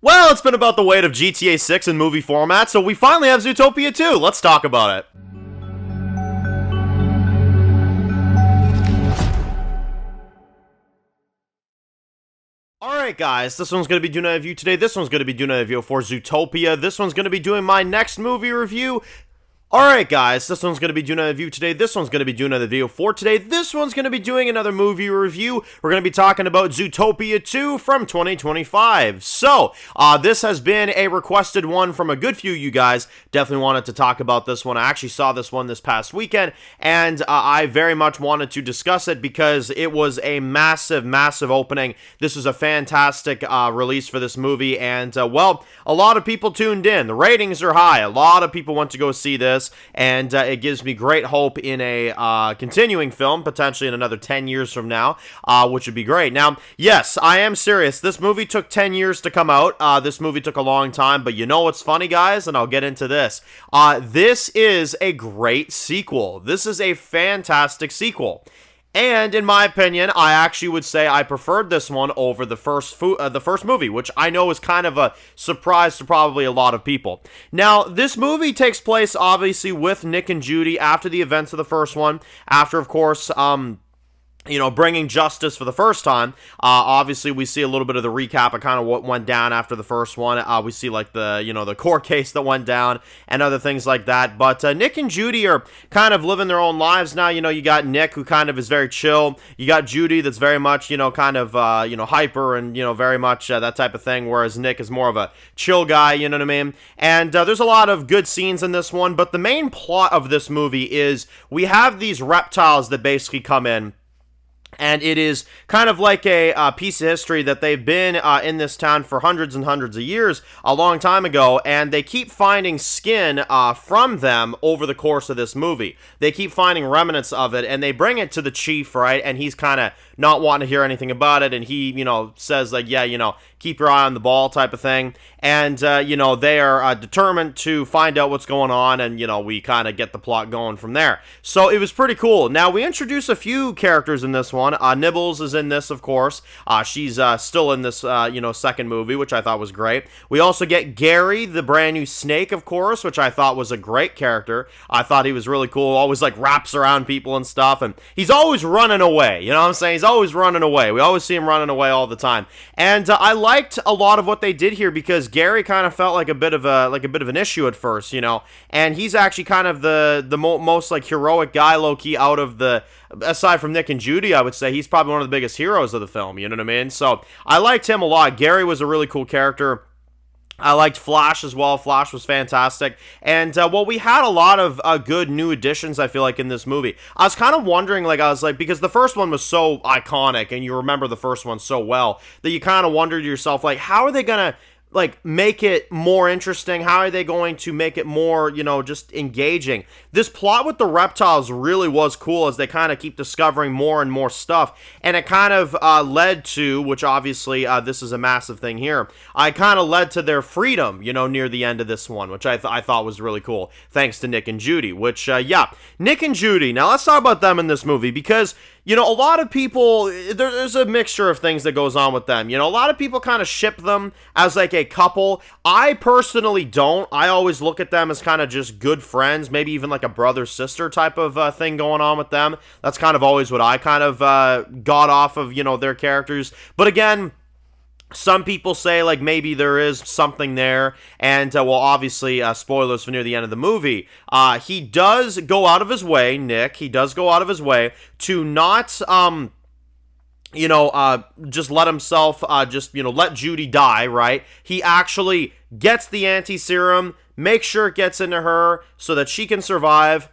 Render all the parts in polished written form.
Well, it's been about the weight of GTA 6 in movie format, so we finally have Zootopia 2. Let's talk about it. Alright guys, this one's going to be doing a review today, this one's going to be doing a review for Zootopia, this one's going to be doing my next movie review. Alright guys, this one's going to be doing a review today, this one's going to be doing another video for today, this one's going to be doing another movie review. We're going to be talking about Zootopia 2 from 2025. So, this has been a requested one from a good few of you guys. Definitely wanted to talk about this one. I actually saw this one this past weekend, and I very much wanted to discuss it because it was a massive, massive opening. This was a fantastic release for this movie, and well, a lot of people tuned in. The ratings are high. A lot of people went to go see this. And it gives me great hope in a continuing film, potentially in another 10 years from now, which would be great. Now, yes, I am serious. This movie took 10 years to come out. This movie took a long time, but you know what's funny, guys? And I'll get into this. This is a great sequel. This is a fantastic sequel. And in my opinion, I actually would say I preferred this one over the first movie, which I know is kind of a surprise to probably a lot of people. Now, this movie takes place obviously with Nick and Judy after the events of the first one, after of course bringing justice for the first time. Obviously, we see a little bit of the recap of kind of what went down after the first one. We see like the court case that went down and other things like that. But Nick and Judy are kind of living their own lives now. You got Nick, who kind of is very chill. You got Judy, that's very much kind of hyper and very much that type of thing. Whereas Nick is more of a chill guy. You know what I mean? And there's a lot of good scenes in this one. But the main plot of this movie is we have these reptiles that basically come in. And it is kind of like a piece of history that they've been in this town for hundreds and hundreds of years, a long time ago, and they keep finding skin from them over the course of this movie. They keep finding remnants of it, and they bring it to the chief, right? And he's kind of not wanting to hear anything about it, and he, says, like, yeah, keep your eye on the ball type of thing. And, they are determined to find out what's going on, and, we kind of get the plot going from there. So it was pretty cool. Now, we introduce a few characters in this one. Nibbles is in this, of course. She's still in this, second movie, which I thought was great. We also get Gary, the brand new snake, of course, which I thought was a great character. I thought he was really cool. Always, wraps around people and stuff, and he's always running away. You know what I'm saying? He's always running away. We always see him running away all the time. And I liked a lot of what they did here because Gary kind of felt like a bit of an issue at first, and he's actually kind of the most heroic guy, low-key, out of the, aside from Nick and Judy, I would say he's probably one of the biggest heroes of the film, you know what I mean? So I liked him a lot. Gary was a really cool character. I liked Flash as well. Flash was fantastic. And, we had a lot of good new additions, I feel like, in this movie. I was kind of wondering, because the first one was so iconic, and you remember the first one so well, that you kind of wondered to yourself, how are they going to make it more interesting? How are they going to make it more, just engaging? This plot with the reptiles really was cool as they kind of keep discovering more and more stuff. And it kind of led to, which obviously this is a massive thing here, I kind of led to their freedom, near the end of this one, which I thought was really cool. Thanks to Nick and Judy, which, Nick and Judy. Now, let's talk about them in this movie because, a lot of people, there's a mixture of things that goes on with them. A lot of people kind of ship them as a couple. I personally don't. I always look at them as kind of just good friends, maybe even a brother-sister type of thing going on with them. That's kind of always what I kind of got off of, their characters. But again, some people say, maybe there is something there, and, obviously, spoilers for near the end of the movie, he does go out of his way, Nick, he does go out of his way to not, just let himself, let Judy die, right? He actually gets the anti-serum, makes sure it gets into her so that she can survive,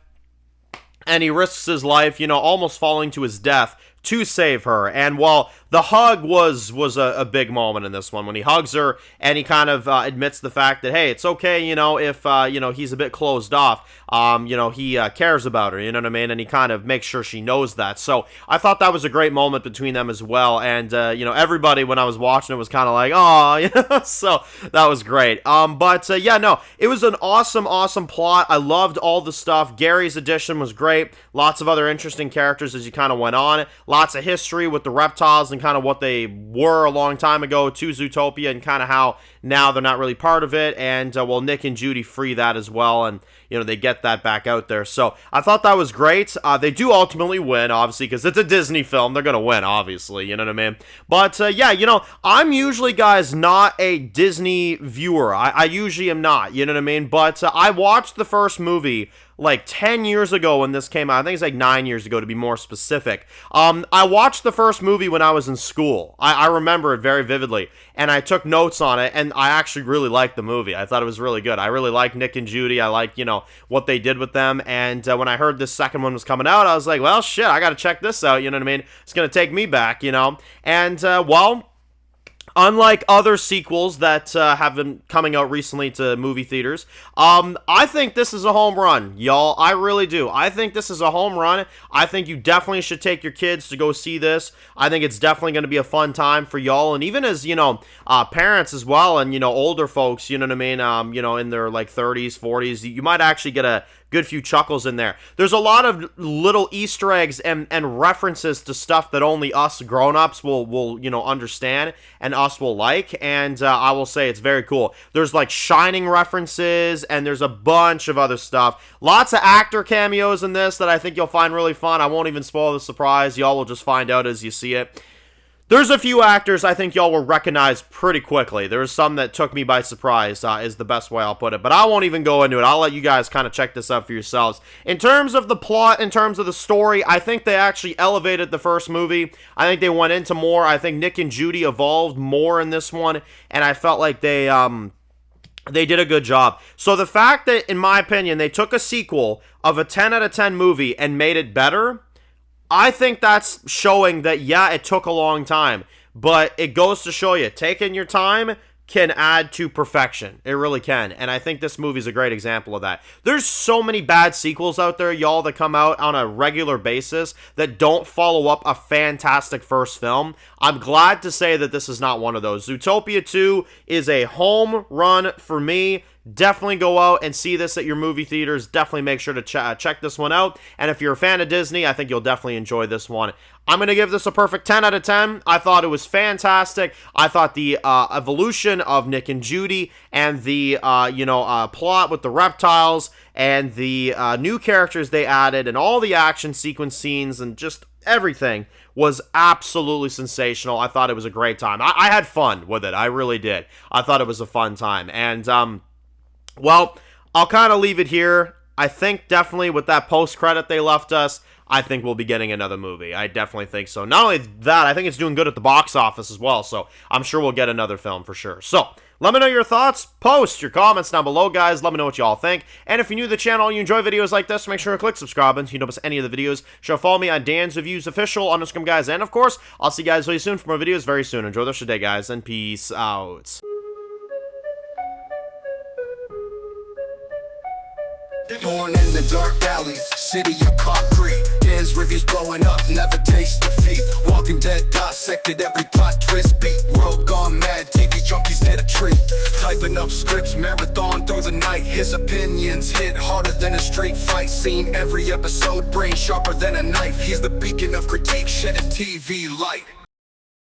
and he risks his life, almost falling to his death to save her. And while the hug was a big moment in this one, when he hugs her and he kind of admits the fact that, hey, it's okay, if, he's a bit closed off, he cares about her, you know what I mean? And he kind of makes sure she knows that. So I thought that was a great moment between them as well. And, everybody, when I was watching it, was kind of like, oh, so that was great. It was an awesome plot. I loved all the stuff. Gary's addition was great. Lots of other interesting characters as you kind of went on. Lots of history with the reptiles and kind of what they were a long time ago to Zootopia and kind of how now they're not really part of it, and well, Nick and Judy free that as well, and they get that back out there. So I thought that was great. They do ultimately win, obviously, because it's a Disney film. They're gonna win, obviously. You know what I mean? But yeah, I'm usually, guys, not a Disney viewer. I usually am not. You know what I mean? But I watched the first movie like 10 years ago when this came out. I think it's like 9 years ago to be more specific. I watched the first movie when I was in school. I remember it very vividly, and I took notes on it, and I actually really liked the movie. I thought it was really good. I really liked Nick and Judy. I liked, what they did with them, and when I heard this second one was coming out, I was like, well, shit, I gotta check this out, you know what I mean? It's gonna take me back, and, well, unlike other sequels that have been coming out recently to movie theaters, I think this is a home run, y'all. I really do. I think this is a home run. I think you definitely should take your kids to go see this. I think it's definitely going to be a fun time for y'all, and even as, parents as well, and, older folks, you know what I mean, in their, like, 30s, 40s, you might actually get a good few chuckles in there. There's a lot of little Easter eggs and references to stuff that only us grown-ups will understand and us will like, and I will say it's very cool. There's like Shining references, and there's a bunch of other stuff. Lots of actor cameos in this that I think you'll find really fun. I won't even spoil the surprise. Y'all will just find out as you see it. There's a few actors I think y'all will recognize pretty quickly. There's some that took me by surprise, is the best way I'll put it. But I won't even go into it. I'll let you guys kind of check this out for yourselves. In terms of the plot, in terms of the story, I think they actually elevated the first movie. I think they went into more. I think Nick and Judy evolved more in this one, and I felt like they did a good job. So the fact that, in my opinion, they took a sequel of a 10 out of 10 movie and made it better, I think that's showing that, yeah, it took a long time, but it goes to show you, taking your time can add to perfection. It really can, and I think this movie's a great example of that. There's so many bad sequels out there, y'all, that come out on a regular basis that don't follow up a fantastic first film. I'm glad to say that this is not one of those. Zootopia 2 is a home run for me. Definitely go out and see this at your movie theaters. Definitely make sure to check this one out. And if you're a fan of Disney, I think you'll definitely enjoy this one. I'm going to give this a perfect 10 out of 10. I thought it was fantastic. I thought the evolution of Nick and Judy and the, plot with the reptiles and the new characters they added and all the action sequence scenes and just everything was absolutely sensational. I thought it was a great time. I had fun with it. I really did. I thought it was a fun time. And, well, I'll kind of leave it here. I think definitely with that post-credit they left us, I think we'll be getting another movie. I definitely think so. Not only that, I think it's doing good at the box office as well, so I'm sure we'll get another film for sure. So, let me know your thoughts. Post your comments down below, guys. Let me know what y'all think. And if you're new to the channel and you enjoy videos like this, make sure to click subscribe button so you don't miss any of the videos. Sure, follow me on Dan's Reviews Official on Instagram, guys. And, of course, I'll see you guys really soon for more videos very soon. Enjoy the rest of the day, guys, and peace out. Born in the dark alleys, city of concrete. Dan's reviews blowing up, never taste defeat. Walking Dead dissected every plot twist beat. World gone mad, TV junkies did a treat. Typing up scripts, marathon through the night. His opinions hit harder than a straight fight scene. Every episode, brain sharper than a knife. He's the beacon of critique, shedding TV light.